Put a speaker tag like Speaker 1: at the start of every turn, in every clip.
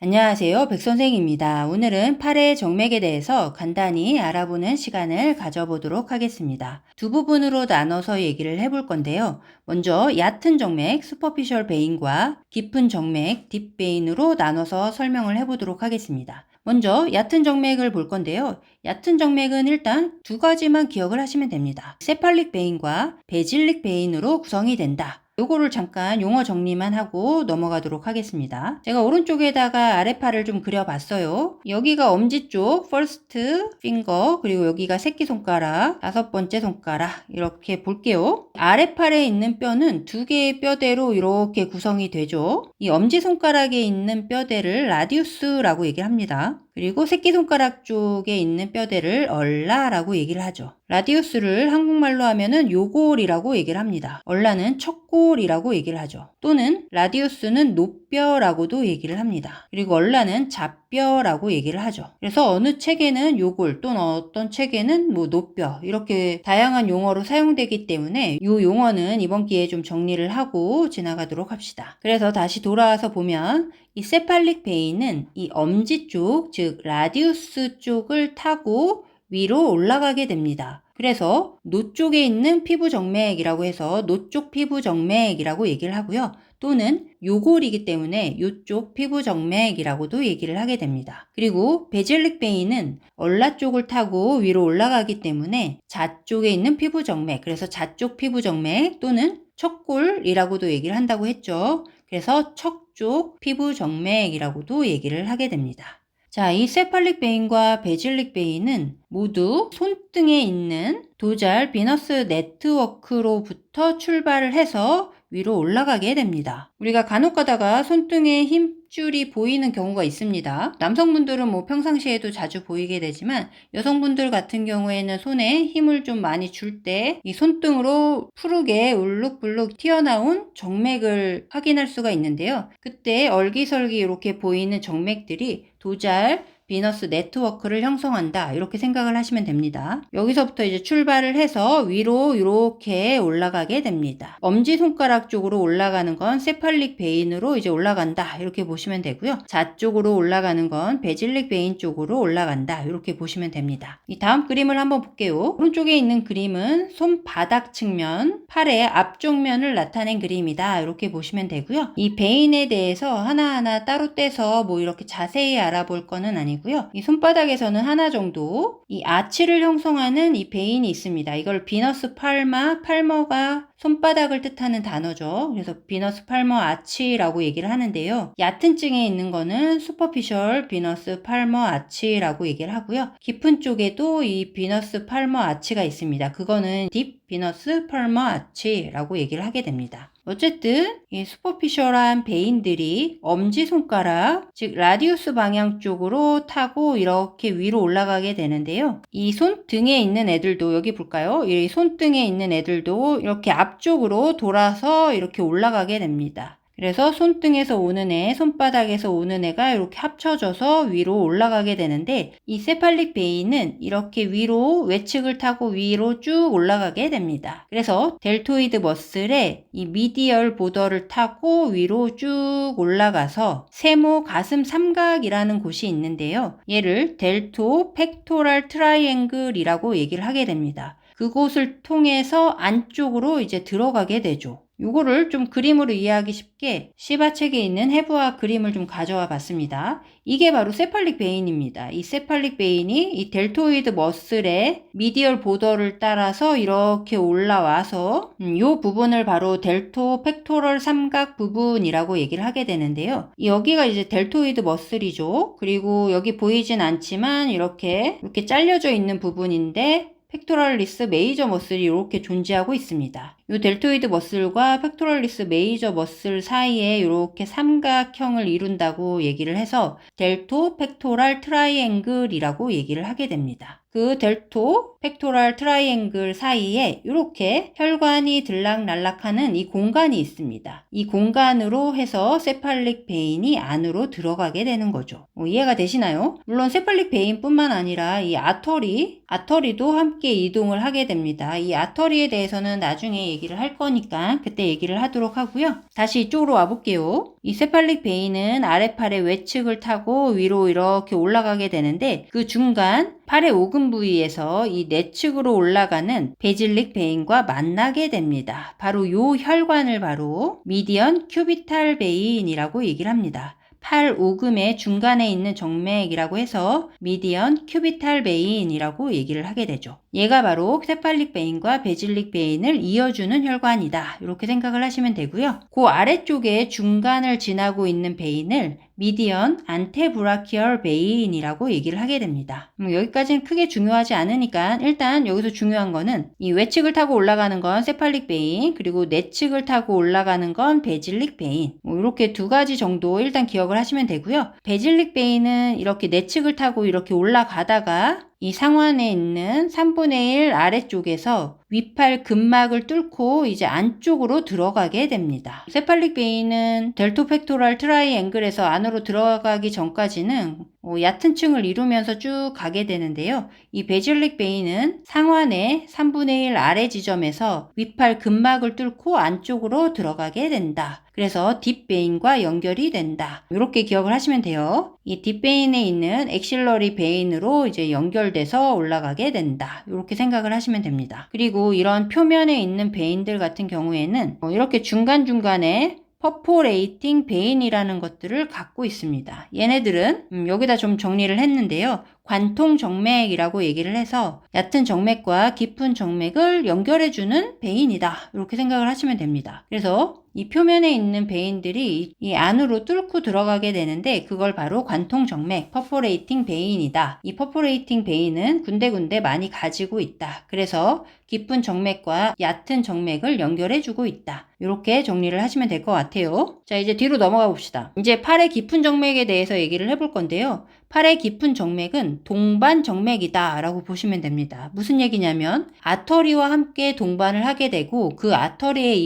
Speaker 1: 안녕하세요. 백선생입니다. 오늘은 팔의 정맥에 대해서 간단히 알아보는 시간을 가져보도록 하겠습니다. 두 부분으로 나눠서 얘기를 해볼 건데요. 먼저 얕은 정맥, 슈퍼피셜 베인과 깊은 정맥, 딥 베인으로 나눠서 설명을 해보도록 하겠습니다. 먼저 얕은 정맥을 볼 건데요. 얕은 정맥은 일단 두 가지만 기억을 하시면 됩니다. 세팔릭 베인과 베질릭 베인으로 구성이 된다. 요거를 잠깐 용어 정리만 하고 넘어가도록 하겠습니다. 제가 오른쪽에다가 아래팔을 좀 그려봤어요. 여기가 엄지 쪽 first finger, 그리고 여기가 새끼손가락, 다섯 번째 손가락 이렇게 볼게요. 아래팔에 있는 뼈는 두 개의 뼈대로 이렇게 구성이 되죠. 이 엄지손가락에 있는 뼈대를 라디우스라고 얘기를 합니다. 그리고 새끼손가락 쪽에 있는 뼈대를 얼라라고 얘기를 하죠. 라디우스를 한국말로 하면은 요골이라고 얘기를 합니다. 얼라는 척골이라고 얘기를 하죠. 또는 라디우스는 노뼈라고도 얘기를 합니다. 그리고 얼라는 잡뼈라고 얘기를 하죠. 그래서 어느 책에는 요골 또는 어떤 책에는 노뼈 이렇게 다양한 용어로 사용되기 때문에 이 용어는 이번 기회에 좀 정리를 하고 지나가도록 합시다. 그래서 다시 돌아와서 보면 이 세팔릭 베인은 이 엄지 쪽, 즉 라디우스 쪽을 타고 위로 올라가게 됩니다. 그래서 노 쪽에 있는 피부 정맥이라고 해서 노 쪽 피부 정맥이라고 얘기를 하고요. 또는 요골이기 때문에 요쪽 피부 정맥이라고도 얘기를 하게 됩니다. 그리고 베질릭 베인은 얼라 쪽을 타고 위로 올라가기 때문에 좌 쪽에 있는 피부 정맥, 그래서 좌쪽 피부 정맥 또는 척골이라고도 얘기를 한다고 했죠. 그래서 척쪽 피부 정맥이라고도 얘기를 하게 됩니다. 자, 이 세팔릭 베인과 베질릭 베인은 모두 손등에 있는 도잘 비너스 네트워크로부터 출발을 해서 위로 올라가게 됩니다. 우리가 간혹 가다가 손등에 힘줄이 보이는 경우가 있습니다. 남성분들은 평상시에도 자주 보이게 되지만 여성분들 같은 경우에는 손에 힘을 좀 많이 줄 때 이 손등으로 푸르게 울룩불룩 튀어나온 정맥을 확인할 수가 있는데요. 그때 얼기설기 이렇게 보이는 정맥들이 도잘 비너스 네트워크를 형성한다 이렇게 생각을 하시면 됩니다. 여기서부터 이제 출발을 해서 위로 이렇게 올라가게 됩니다. 엄지손가락 쪽으로 올라가는 건 세팔릭 베인으로 이제 올라간다 이렇게 보시면 되고요. 좌 쪽으로 올라가는 건 베질릭 베인 쪽으로 올라간다 이렇게 보시면 됩니다. 이 다음 그림을 한번 볼게요. 오른쪽에 있는 그림은 손바닥 측면, 팔의 앞쪽 면을 나타낸 그림이다 이렇게 보시면 되고요. 이 베인에 대해서 하나하나 따로 떼서 이렇게 자세히 알아볼 거는 아니고 이 손바닥에서는 하나 정도 이 아치를 형성하는 이 베인이 있습니다. 이걸 비너스 팔마, 팔머가 손바닥을 뜻하는 단어죠. 그래서 비너스 팔머 아치라고 얘기를 하는데요. 얕은 층에 있는 거는 슈퍼피셜 비너스 팔머 아치라고 얘기를 하고요. 깊은 쪽에도 이 비너스 팔머 아치가 있습니다. 그거는 딥 비너스 팔머 아치라고 얘기를 하게 됩니다. 어쨌든 이 슈퍼피셜한 베인들이 엄지손가락, 즉 라디우스 방향 쪽으로 타고 이렇게 위로 올라가게 되는데요. 이 손등에 있는 애들도 여기 볼까요? 이 손등에 있는 애들도 이렇게 앞쪽으로 돌아서 이렇게 올라가게 됩니다. 그래서 손등에서 오는 애, 손바닥에서 오는 애가 이렇게 합쳐져서 위로 올라가게 되는데 이 세팔릭 베인은 이렇게 위로 외측을 타고 위로 쭉 올라가게 됩니다. 그래서 델토이드 머슬의 이 미디얼 보더를 타고 위로 쭉 올라가서 세모 가슴 삼각이라는 곳이 있는데요. 얘를 델토 펙토랄 트라이앵글이라고 얘기를 하게 됩니다. 그곳을 통해서 안쪽으로 이제 들어가게 되죠. 요거를 좀 그림으로 이해하기 쉽게 시바책에 있는 해부학 그림을 좀 가져와 봤습니다. 이게 바로 세팔릭 베인입니다. 이 세팔릭 베인이 이 델토이드 머슬의 미디얼 보더를 따라서 이렇게 올라와서 요 부분을 바로 델토 펙토럴 삼각 부분이라고 얘기를 하게 되는데요. 여기가 이제 델토이드 머슬이죠. 그리고 여기 보이진 않지만 이렇게 잘려져 있는 부분인데 펙토럴리스 메이저 머슬이 이렇게 존재하고 있습니다. 이 델토이드 머슬과 펙토럴리스 메이저 머슬 사이에 이렇게 삼각형을 이룬다고 얘기를 해서 델토 펙토랄 트라이앵글이라고 얘기를 하게 됩니다. 그 델토 펙토럴 트라이앵글 사이에 이렇게 혈관이 들락날락하는 이 공간이 있습니다. 이 공간으로 해서 세팔릭 베인이 안으로 들어가게 되는 거죠. 이해가 되시나요? 물론 세팔릭 베인뿐만 아니라 이 아터리도 함께 이동을 하게 됩니다. 이 아터리에 대해서는 나중에 얘기를 할 거니까 그때 얘기를 하도록 하고요. 다시 이쪽으로 와볼게요. 이 세팔릭 베인은 아래팔의 외측을 타고 위로 이렇게 올라가게 되는데 그 중간 팔의 오금 부위에서 이 내측으로 올라가는 베질릭 베인과 만나게 됩니다. 바로 요 혈관을 바로 미디언 큐비탈 베인이라고 얘기를 합니다. 팔 오금의 중간에 있는 정맥이라고 해서 미디언 큐비탈 베인이라고 얘기를 하게 되죠. 얘가 바로 세팔릭 베인과 베질릭 베인을 이어주는 혈관이다. 이렇게 생각을 하시면 되고요. 그 아래쪽에 중간을 지나고 있는 베인을 미디언 안테브라키얼 베인이라고 얘기를 하게 됩니다. 여기까지는 크게 중요하지 않으니까 일단 여기서 중요한 거는 이 외측을 타고 올라가는 건 세팔릭 베인, 그리고 내측을 타고 올라가는 건 베질릭 베인. 이렇게 두 가지 정도 일단 기억을 하시면 되고요. 베질릭 베인은 이렇게 내측을 타고 이렇게 올라가다가 이 상완에 있는 3분의 1 아래쪽에서 위팔 근막을 뚫고 이제 안쪽으로 들어가게 됩니다. 세팔릭 베인은 델토펙토럴 트라이앵글에서 안으로 들어가기 전까지는 얕은 층을 이루면서 쭉 가게 되는데요. 이 베질릭 베인은 상완의 3분의 1 아래 지점에서 위팔 근막을 뚫고 안쪽으로 들어가게 된다. 그래서 딥베인과 연결이 된다. 이렇게 기억을 하시면 돼요. 이 딥베인에 있는 엑실러리 베인으로 이제 연결돼서 올라가게 된다. 이렇게 생각을 하시면 됩니다. 그리고 이런 표면에 있는 베인들 같은 경우에는 이렇게 중간중간에 퍼포레이팅 베인이라는 것들을 갖고 있습니다. 얘네들은 여기다 좀 정리를 했는데요. 관통 정맥이라고 얘기를 해서 얕은 정맥과 깊은 정맥을 연결해주는 베인이다. 이렇게 생각을 하시면 됩니다. 그래서 이 표면에 있는 베인들이 이 안으로 뚫고 들어가게 되는데 그걸 바로 관통 정맥, 퍼포레이팅 베인이다. 이 퍼포레이팅 베인은 군데군데 많이 가지고 있다. 그래서 깊은 정맥과 얕은 정맥을 연결해주고 있다. 이렇게 정리를 하시면 될 것 같아요. 자, 이제 뒤로 넘어가 봅시다. 이제 팔의 깊은 정맥에 대해서 얘기를 해볼 건데요. 팔의 깊은 정맥은 동반 정맥이다 라고 보시면 됩니다. 무슨 얘기냐면 아터리와 함께 동반을 하게 되고 그 아터리의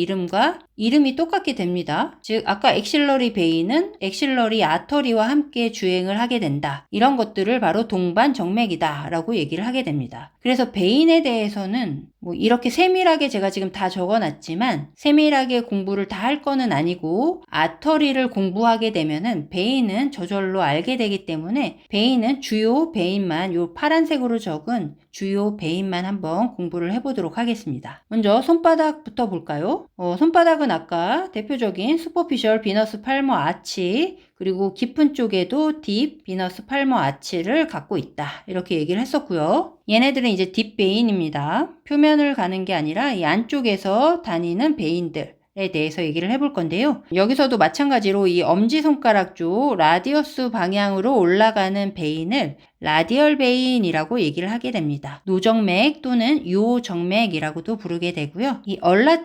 Speaker 1: 이름이 똑같게 됩니다. 즉 아까 엑실러리 베인은 엑실러리 아터리와 함께 주행을 하게 된다. 이런 것들을 바로 동반 정맥이다 라고 얘기를 하게 됩니다. 그래서 베인에 대해서는 이렇게 세밀하게 제가 지금 다 적어놨지만 세밀하게 공부를 다 할 거는 아니고 아터리를 공부하게 되면은 베인은 저절로 알게 되기 때문에 베인은 주요 베인만 요 파란색으로 적은 주요 베인만 한번 공부를 해보도록 하겠습니다. 먼저 손바닥부터 볼까요? 손바닥은 아까 대표적인 슈퍼피셜 비너스 팔머 아치 그리고 깊은 쪽에도 딥 비너스 팔머 아치를 갖고 있다. 이렇게 얘기를 했었고요. 얘네들은 이제 딥 베인입니다. 표면을 가는 게 아니라 이 안쪽에서 다니는 베인들. 에 대해서 얘기를 해볼 건데요. 여기서도 마찬가지로 이 엄지손가락 쪽 라디어스 방향으로 올라가는 베인을 라디얼 베인이라고 얘기를 하게 됩니다. 노정맥 또는 요정맥이라고도 부르게 되고요. 이 얼라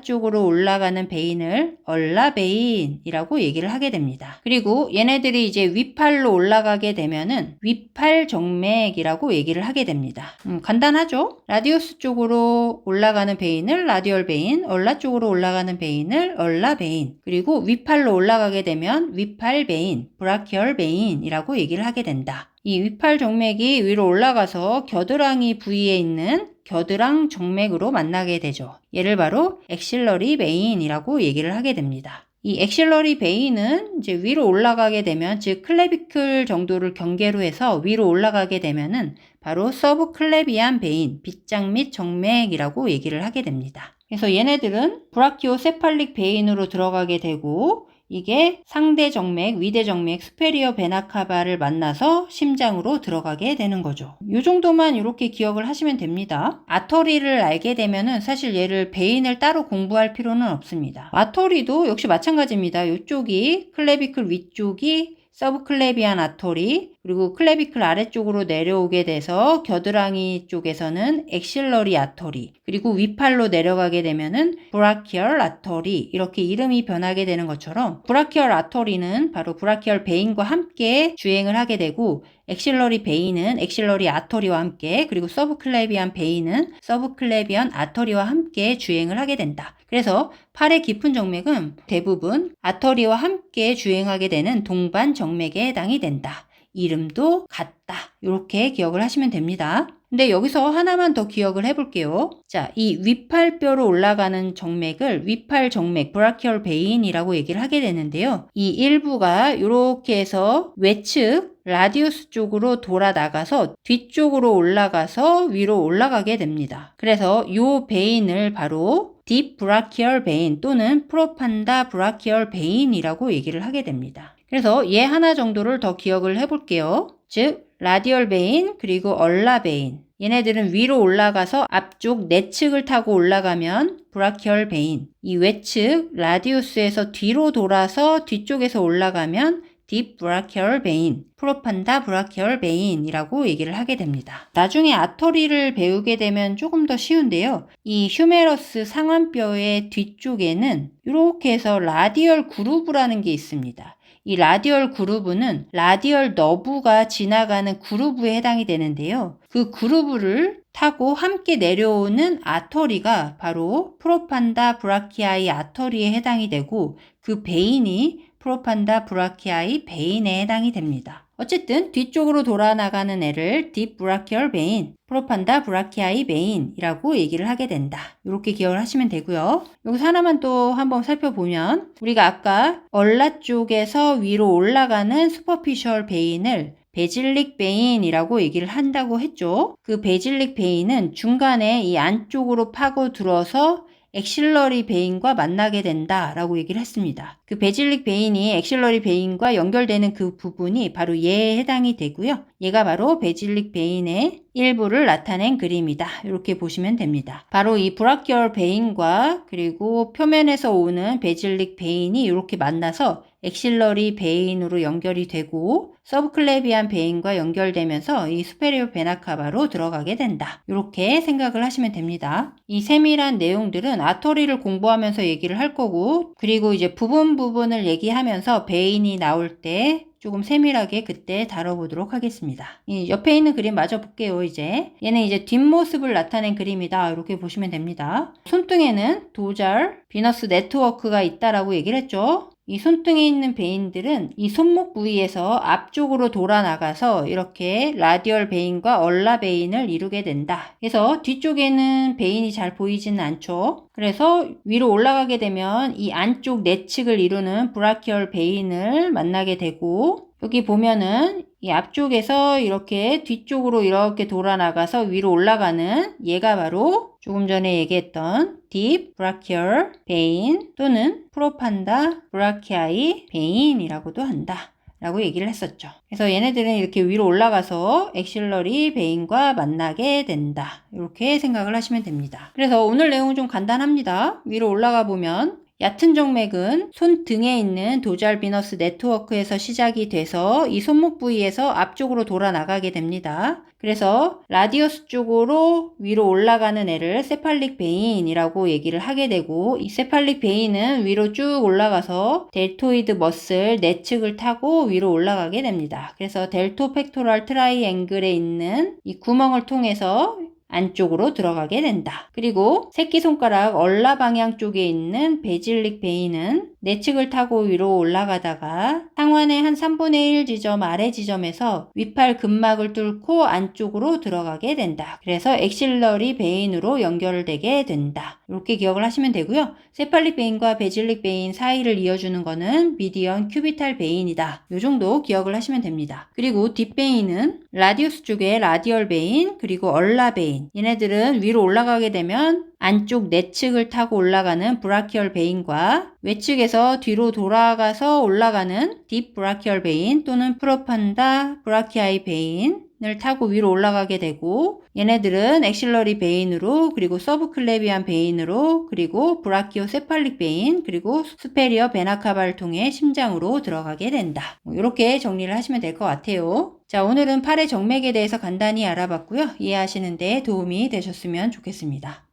Speaker 1: 쪽으로 올라가는 베인을 얼라 베인이라고 얘기를 하게 됩니다. 그리고 얘네들이 이제 위팔로 올라가게 되면은 위팔 정맥이라고 얘기를 하게 됩니다. 간단하죠? 라디오스 쪽으로 올라가는 베인을 라디얼 베인, 얼라 쪽으로 올라가는 베인을 얼라 베인, 그리고 위팔로 올라가게 되면 위팔 베인, 브라키얼 베인이라고 얘기를 하게 된다. 이 위팔 정맥이 위로 올라가서 겨드랑이 부위에 있는 겨드랑 정맥으로 만나게 되죠. 얘를 바로 엑실러리 베인이라고 얘기를 하게 됩니다. 이 엑실러리 베인은 이제 위로 올라가게 되면 즉 클레비클 정도를 경계로 해서 위로 올라가게 되면은 바로 서브클레비안 베인, 빗장 및 정맥이라고 얘기를 하게 됩니다. 그래서 얘네들은 브라키오세팔릭 베인으로 들어가게 되고 이게 상대 정맥, 위대 정맥, 스페리어 베나카바를 만나서 심장으로 들어가게 되는 거죠. 이 정도만 이렇게 기억을 하시면 됩니다. 아터리를 알게 되면은 사실 얘를 베인을 따로 공부할 필요는 없습니다. 아터리도 역시 마찬가지입니다. 이쪽이 클레비클 위쪽이 서브클레비안 아토리, 그리고 클레비클 아래쪽으로 내려오게 돼서 겨드랑이 쪽에서는 엑실러리 아토리, 그리고 위팔로 내려가게 되면은 브라키얼 아토리, 이렇게 이름이 변하게 되는 것처럼 브라키얼 아토리는 바로 브라키얼 베인과 함께 주행을 하게 되고, 엑실러리 베인은 엑실러리 아토리와 함께, 그리고 서브클레비안 베인은 서브클레비안 아토리와 함께 주행을 하게 된다. 그래서 팔의 깊은 정맥은 대부분 아토리와 함께 주행하게 되는 동반 정맥에 해당이 된다. 이름도 같다. 이렇게 기억을 하시면 됩니다. 근데 여기서 하나만 더 기억을 해볼게요. 자, 이 위팔뼈로 올라가는 정맥을 위팔 정맥, 브라키얼 베인이라고 얘기를 하게 되는데요. 이 일부가 이렇게 해서 외측 라디우스 쪽으로 돌아 나가서 뒤쪽으로 올라가서 위로 올라가게 됩니다. 그래서 이 베인을 바로 딥 브라키얼 베인 또는 프로판다 브라키얼 베인이라고 얘기를 하게 됩니다. 그래서 얘 하나 정도를 더 기억을 해볼게요. 즉 라디얼 베인 그리고 얼라 베인, 얘네들은 위로 올라가서 앞쪽 내측을 타고 올라가면 브라키얼 베인, 이 외측 라디우스에서 뒤로 돌아서 뒤쪽에서 올라가면 딥 브라키얼 베인, 프로판다 브라키얼 베인이라고 얘기를 하게 됩니다. 나중에 아토리를 배우게 되면 조금 더 쉬운데요. 이 휴메러스 상완뼈의 뒤쪽에는 이렇게 해서 라디얼 그루브라는 게 있습니다. 이 라디얼 그루브는 라디얼 너브가 지나가는 그루브에 해당이 되는데요. 그 그루브를 타고 함께 내려오는 아토리가 바로 프로판다 브라키아이 아토리에 해당이 되고, 그 베인이 프로판다 브라키아이 베인에 해당이 됩니다. 어쨌든 뒤쪽으로 돌아 나가는 애를 딥 브라키얼 베인, 프로판다 브라키아이 베인이라고 얘기를 하게 된다. 이렇게 기억을 하시면 되고요. 여기서 하나만 또 한번 살펴보면, 우리가 아까 얼라 쪽에서 위로 올라가는 슈퍼피셜 베인을 베질릭 베인이라고 얘기를 한다고 했죠. 그 베질릭 베인은 중간에 이 안쪽으로 파고 들어서 엑실러리 베인과 만나게 된다라고 얘기를 했습니다. 그 베질릭 베인이 엑실러리 베인과 연결되는 그 부분이 바로 얘에 해당이 되고요. 얘가 바로 베질릭 베인의 일부를 나타낸 그림이다. 이렇게 보시면 됩니다. 바로 이 브라키얼 베인과 그리고 표면에서 오는 베질릭 베인이 이렇게 만나서 엑실러리 베인으로 연결이 되고 서브클레비안 베인과 연결되면서 이 수페리오 베나카바로 들어가게 된다. 이렇게 생각을 하시면 됩니다. 이 세밀한 내용들은 아토리를 공부하면서 얘기를 할 거고, 그리고 이제 부분을 얘기하면서 베인이 나올 때 조금 세밀하게 그때 다뤄보도록 하겠습니다. 이 옆에 있는 그림 마저 볼게요. 이제 얘는 이제 뒷모습을 나타낸 그림이다. 이렇게 보시면 됩니다. 손등에는 도잘 비너스 네트워크가 있다라고 얘기를 했죠. 이 손등에 있는 베인들은 이 손목 부위에서 앞쪽으로 돌아 나가서 이렇게 라디얼 베인과 얼라 베인을 이루게 된다. 그래서 뒤쪽에는 베인이 잘 보이지는 않죠. 그래서 위로 올라가게 되면 이 안쪽 내측을 이루는 브라키얼 베인을 만나게 되고, 여기 보면은 이 앞쪽에서 이렇게 뒤쪽으로 이렇게 돌아 나가서 위로 올라가는 얘가 바로 조금 전에 얘기했던 딥 브라키얼 베인 또는 프로판다 브라키아이 베인이라고도 한다 라고 얘기를 했었죠. 그래서 얘네들은 이렇게 위로 올라가서 엑실러리 베인과 만나게 된다. 이렇게 생각을 하시면 됩니다. 그래서 오늘 내용은 좀 간단합니다. 위로 올라가 보면 얕은 정맥은 손등에 있는 도잘 비너스 네트워크에서 시작이 돼서 이 손목 부위에서 앞쪽으로 돌아 나가게 됩니다. 그래서 라디우스 쪽으로 위로 올라가는 애를 세팔릭 베인이라고 얘기를 하게 되고, 이 세팔릭 베인은 위로 쭉 올라가서 델토이드 머슬 내측을 타고 위로 올라가게 됩니다. 그래서 델토 펙토럴 트라이앵글에 있는 이 구멍을 통해서 안쪽으로 들어가게 된다. 그리고 새끼손가락 얼라 방향 쪽에 있는 베질릭 베인은 내측을 타고 위로 올라가다가 상완의 한 3분의 1 지점 아래 지점에서 위팔 근막을 뚫고 안쪽으로 들어가게 된다. 그래서 엑실러리 베인으로 연결되게 된다. 이렇게 기억을 하시면 되고요. 세팔릭 베인과 베질릭 베인 사이를 이어주는 거는 미디언 큐비탈 베인이다. 이 정도 기억을 하시면 됩니다. 그리고 뒷베인은 라디우스 쪽에 라디얼 베인 그리고 얼라 베인, 얘네들은 위로 올라가게 되면 안쪽 내측을 타고 올라가는 브라키얼 베인과 외측에서 뒤로 돌아가서 올라가는 딥 브라키얼 베인 또는 프로판다 브라키아이 베인, 베인을 타고 위로 올라가게 되고 얘네들은 엑실러리 베인으로 그리고 서브클레비안 베인으로 그리고 브라키오세팔릭 베인 그리고 수페리어 베나카바를 통해 심장으로 들어가게 된다. 이렇게 정리를 하시면 될 것 같아요. 자, 오늘은 팔의 정맥에 대해서 간단히 알아봤고요. 이해하시는 데 도움이 되셨으면 좋겠습니다.